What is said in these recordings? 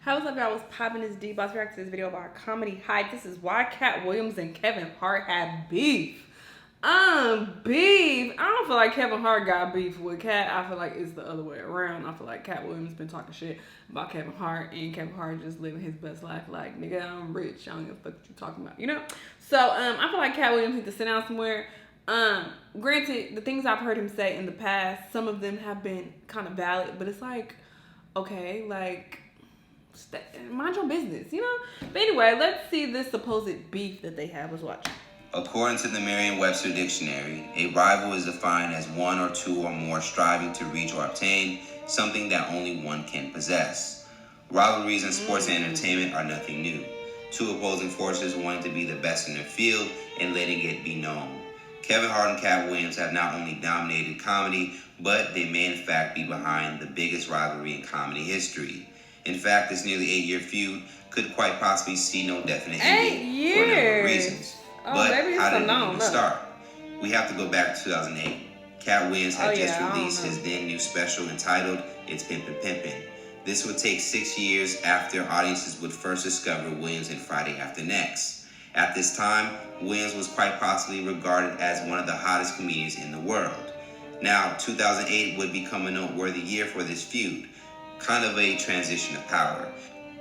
How's up, y'all? Was popping this deep. I was reacting to this video about comedy hype. This is why Katt Williams and Kevin Hart had beef. Beef. I don't feel like Kevin Hart got beef with Katt. I feel like it's the other way around. I feel like Katt Williams been talking shit about Kevin Hart, and Kevin Hart just living his best life. Like, nigga, I'm rich. I don't give a fuck what you talking about, you know? So, I feel like Katt Williams needs to sit down somewhere. Granted, the things I've heard him say in the past, some of them have been kind of valid, but it's like, okay, like, mind your business, you know? But anyway, let's see this supposed beef that they have. Let's watch. According to the Merriam-Webster Dictionary, a rival is defined as one or two or more striving to reach or obtain something that only one can possess. Rivalries in sports and entertainment are nothing new. Two opposing forces wanting to be the best in their field and letting it be known. Kevin Hart and Katt Williams have not only dominated comedy, but they may in fact be behind the biggest rivalry in comedy history. In fact, this nearly 8-year feud could quite possibly see no definite ending for a number of reasons. But how did it even start? We have to go back to 2008. Katt Williams had just released his then new special entitled It's Pimpin' Pimpin'. This would take 6 years after audiences would first discover Williams in Friday After Next. At this time, Williams was quite possibly regarded as one of the hottest comedians in the world. Now, 2008 would become a noteworthy year for this feud, kind of a transition of power.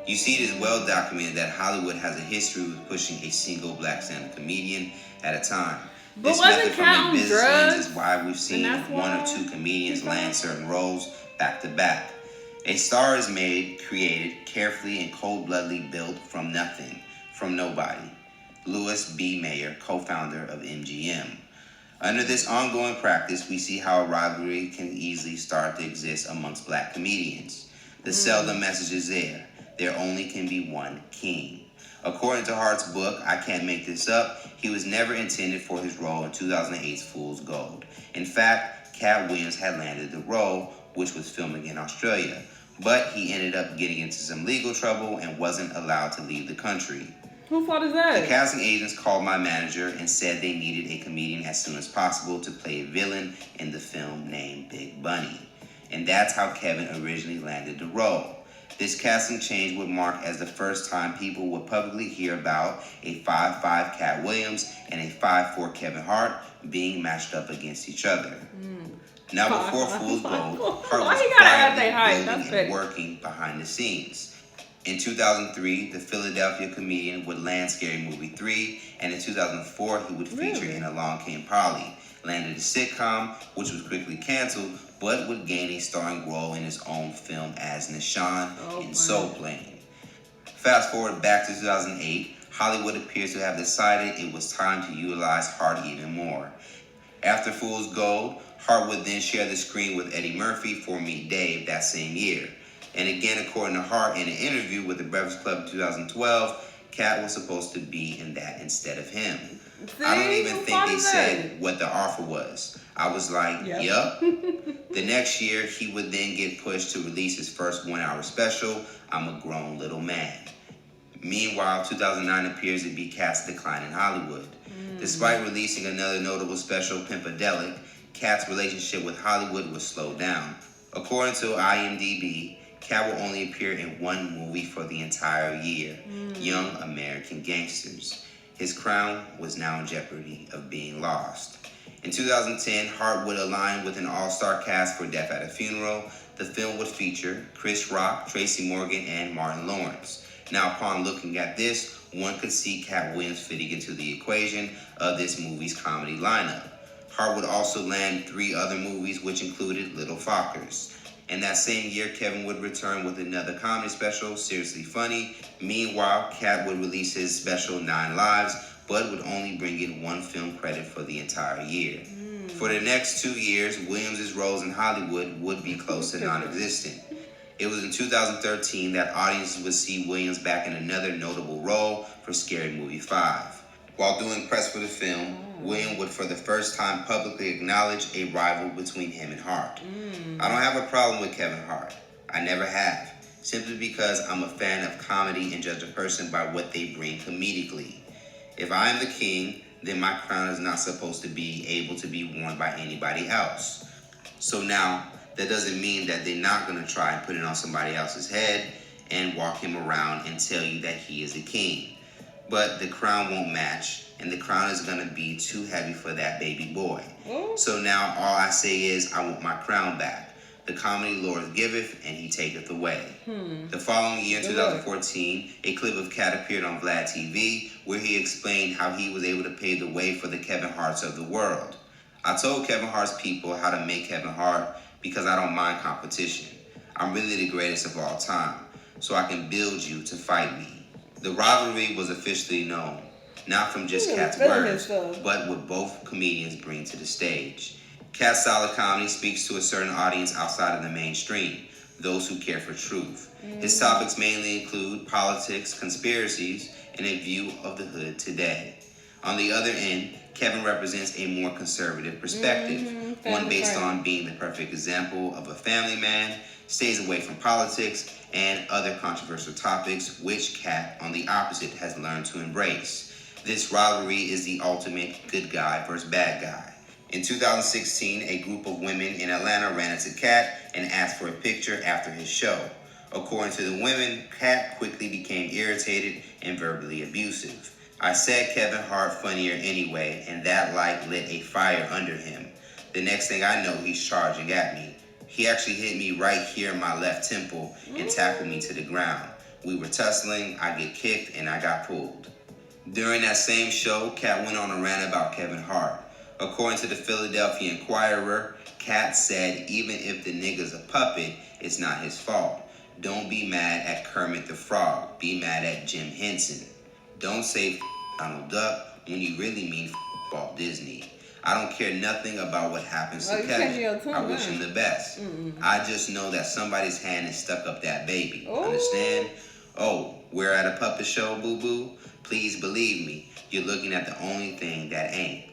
You see, it is well documented that Hollywood has a history with pushing a single black stand-up comedian at a time. But this method from a business lens is why we've seen one or two comedians land certain roles back to back. A star is made, created, carefully and cold-bloodedly built from nothing, from nobody. Louis B. Mayer, co-founder of MGM. Under this ongoing practice, we see how a rivalry can easily start to exist amongst black comedians. The seldom message is there. There only can be one king. According to Hart's book, I Can't Make This Up, he was never intended for his role in 2008's Fool's Gold. In fact, Katt Williams had landed the role, which was filming in Australia, but he ended up getting into some legal trouble and wasn't allowed to leave the country. Whose fault is that? The casting agents called my manager and said they needed a comedian as soon as possible to play a villain in the film named Big Bunny. And that's how Kevin originally landed the role. This casting change would mark as the first time people would publicly hear about a 5'5" Katt Williams and a 5'4" Kevin Hart being matched up against each other. Now, before Fool's Gold, Hart was quietly building and working behind the scenes. In 2003, the Philadelphia comedian would land Scary Movie 3, and in 2004, he would feature in Along Came Polly, landed a sitcom, which was quickly canceled, but would gain a starring role in his own film as Nishan in Soul Plane. Fast forward back to 2008, Hollywood appears to have decided it was time to utilize Hart even more. After Fool's Gold, Hart would then share the screen with Eddie Murphy for Meet Dave that same year. And again, according to Hart, in an interview with The Breakfast Club in 2012, Katt was supposed to be in that instead of him. See, I don't even think they said what the offer was. I was like, yup. The next year, he would then get pushed to release his first 1-hour special, I'm a Grown Little Man. Meanwhile, 2009 appears to be Katt's decline in Hollywood. Despite releasing another notable special, Pimpadelic, Katt's relationship with Hollywood was slowed down. According to IMDb, Katt will only appear in one movie for the entire year, Young American Gangsters. His crown was now in jeopardy of being lost. In 2010, Hart would align with an all-star cast for Death at a Funeral. The film would feature Chris Rock, Tracy Morgan, and Martin Lawrence. Now, upon looking at this, one could see Katt Williams fitting into the equation of this movie's comedy lineup. Hart would also land 3 other movies, which included Little Fockers. And that same year, Kevin would return with another comedy special, Seriously Funny. Meanwhile, Katt would release his special 9 Lives, but would only bring in 1 film credit for the entire year. For the next 2 years, Williams' roles in Hollywood would be close to non-existent. It was in 2013 that audiences would see Williams back in another notable role for Scary Movie 5. While doing press for the film, Williams would for the first time publicly acknowledge a rival between him and Hart. I don't have a problem with Kevin Hart. I never have. Simply because I'm a fan of comedy and judge a person by what they bring comedically. If I am the king, then my crown is not supposed to be able to be worn by anybody else. So now, that doesn't mean that they're not going to try and put it on somebody else's head. and walk him around and tell you that he is a king. But the crown won't match, and the crown is going to be too heavy for that baby boy. So now all I say is, I want my crown back. The comedy Lord giveth, and he taketh away. The following year, in 2014, a clip of KATT appeared on Vlad TV, where he explained how he was able to pave the way for the Kevin Harts of the world. I told Kevin Hart's people how to make Kevin Hart because I don't mind competition. I'm really the greatest of all time, so I can build you to fight me. The rivalry was officially known, not from just KATT's words, but what both comedians bring to the stage. KATT's style of comedy speaks to a certain audience outside of the mainstream, those who care for truth. His topics mainly include politics, conspiracies, and a view of the hood today. On the other end, Kevin represents a more conservative perspective, one based on being the perfect example of a family man, stays away from politics, and other controversial topics, which KATT, on the opposite, has learned to embrace. This rivalry is the ultimate good guy versus bad guy. In 2016, a group of women in Atlanta ran into KATT and asked for a picture after his show. According to the women, KATT quickly became irritated and verbally abusive. I said Kevin Hart funnier anyway, and that light lit a fire under him. The next thing I know, he's charging at me. He actually hit me right here in my left temple and tackled me to the ground. We were tussling, I get kicked, and I got pulled. During that same show, KATT went on a rant about Kevin Hart. According to the Philadelphia Inquirer, KATT said, even if the nigga's a puppet, it's not his fault. Don't be mad at Kermit the Frog. Be mad at Jim Henson. Don't say Donald Duck when you really mean Walt Disney. I don't care nothing about what happens to Kevin. I wish him the best. I just know that somebody's hand is stuck up that baby. Understand? Oh, we're at a puppet show, boo-boo? Please believe me, you're looking at the only thing that ain't.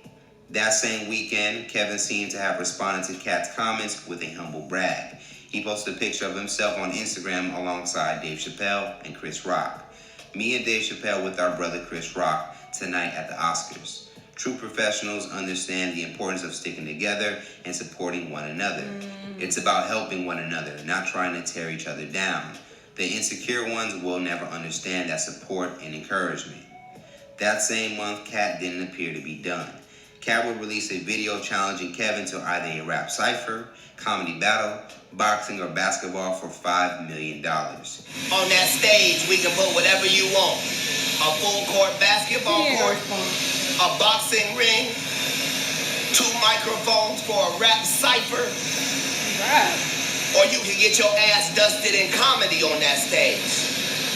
That same weekend, Kevin seemed to have responded to KATT's comments with a humble brag. He posted a picture of himself on Instagram alongside Dave Chappelle and Chris Rock. Me and Dave Chappelle with our brother Chris Rock tonight at the Oscars. True professionals understand the importance of sticking together and supporting one another. It's about helping one another, not trying to tear each other down. The insecure ones will never understand that support and encouragement. That same month, KATT didn't appear to be done. KATT would release a video challenging Kevin to either a rap cypher, comedy battle, boxing, or basketball for $5 million. On that stage, we can put whatever you want. A full court basketball court, a boxing ring, 2 microphones for a rap cypher. Or you can get your ass dusted in comedy on that stage.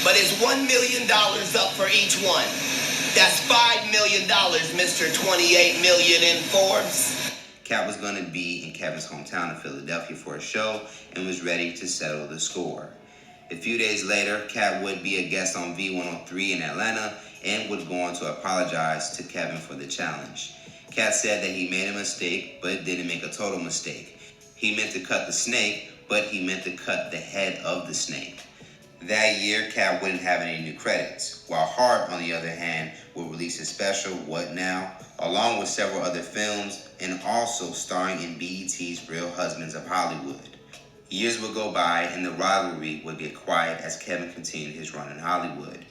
But it's $1 million up for each one. That's $5 million, Mr. 28 million in Forbes. KATT was going to be in Kevin's hometown of Philadelphia for a show and was ready to settle the score. A few days later, KATT would be a guest on V103 in Atlanta and would go on to apologize to Kevin for the challenge. KATT said that he made a mistake, but didn't make a total mistake. He meant to cut the snake, but he meant to cut the head of the snake. That year, KATT wouldn't have any new credits, while HART, on the other hand, would release his special, What Now?, along with several other films, and also starring in BET's Real Husbands of Hollywood. Years would go by, and the rivalry would get quiet as Kevin continued his run in Hollywood.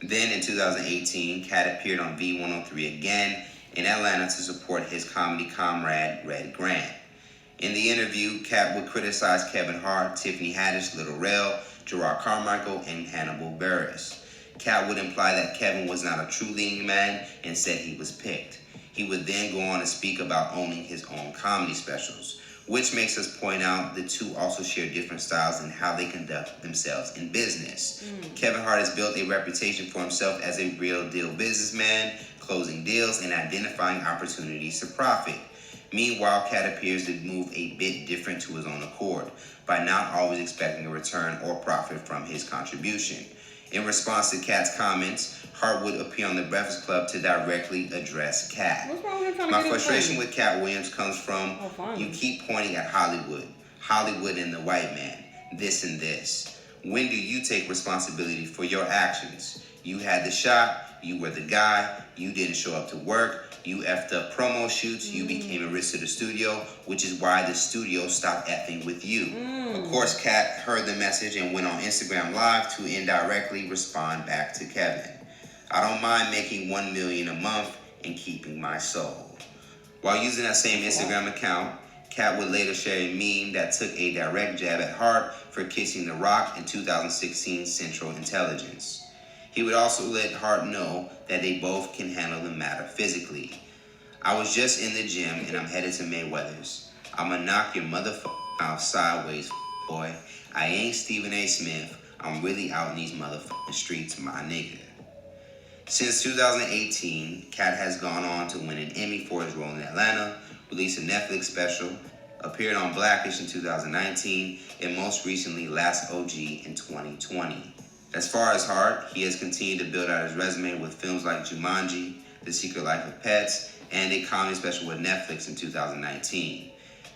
Then, in 2018, KATT appeared on V103 again in Atlanta to support his comedy comrade, Red Grant. In the interview, KATT would criticize Kevin Hart, Tiffany Haddish, Lil Rel, Gerard Carmichael, and Hannibal Buress. KATT would imply that Kevin was not a true leading man and said he was picked. He would then go on to speak about owning his own comedy specials, which makes us point out the two also share different styles in how they conduct themselves in business. Kevin Hart has built a reputation for himself as a real deal businessman, closing deals and identifying opportunities to profit. Meanwhile, KATT appears to move a bit different to his own accord, by not always expecting a return or profit from his contribution. In response to KATT's comments, Hart would appear on The Breakfast Club to directly address KATT. What's wrong with him My frustration with Katt Williams comes from, you keep pointing at Hollywood and the white man, this and this. When do you take responsibility for your actions? You had the shot, you were the guy, you didn't show up to work, you effed up promo shoots, you became a risk to the studio, which is why the studio stopped effing with you. Of course, KATT heard the message and went on Instagram Live to indirectly respond back to Kevin. I don't mind making $1 million a month and keeping my soul. While using that same Instagram account, KATT would later share a meme that took a direct jab at HART for kissing The Rock in 2016 Central Intelligence. He would also let HART know that they both can handle the matter physically. I was just in the gym and I'm headed to Mayweather's. I'ma knock your motherfucking mouth sideways, boy. I ain't Stephen A. Smith. I'm really out in these motherfucking streets, my nigga. Since 2018, KATT has gone on to win an Emmy for his role in Atlanta, released a Netflix special, appeared on Blackish in 2019, and most recently Last OG in 2020. As far as HART, he has continued to build out his resume with films like Jumanji, The Secret Life of Pets, and a comedy special with Netflix in 2019.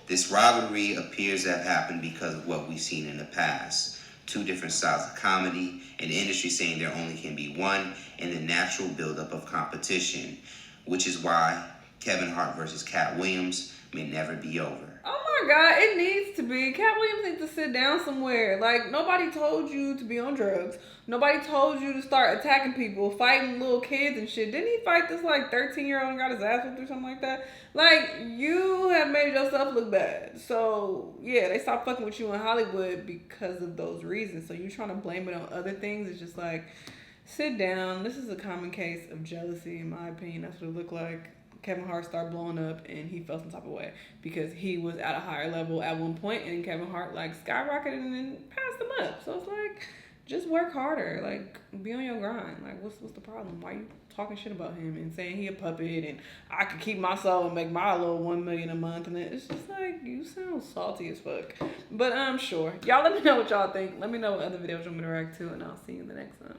This rivalry appears to have happened because of what we've seen in the past. Two different styles of comedy, and the industry saying there only can be one, and the natural buildup of competition, which is why Kevin Hart versus Katt Williams may never be over. Oh my God, it needs to be. Katt Williams needs to sit down somewhere. Like, nobody told you to be on drugs. Nobody told you to start attacking people, fighting little kids and shit. Didn't he fight this, like, 13-year-old and got his ass whipped or something like that? Like, you have made yourself look bad. So, yeah, they stopped fucking with you in Hollywood because of those reasons. So you trying to blame it on other things. It's just like, sit down. This is a common case of jealousy, in my opinion. That's what it looked like. Kevin Hart started blowing up and he felt some type of way because he was at a higher level at one point and Kevin Hart like skyrocketed and then passed him up. So it's like, just work harder. Like, be on your grind. Like, what's the problem? Why you talking shit about him and saying he a puppet and I could keep my soul and make my little $1 million a month? And it's just like, you sound salty as fuck. But I'm sure. Y'all let me know what y'all think. Let me know what other videos you want me to react to and I'll see you in the next one.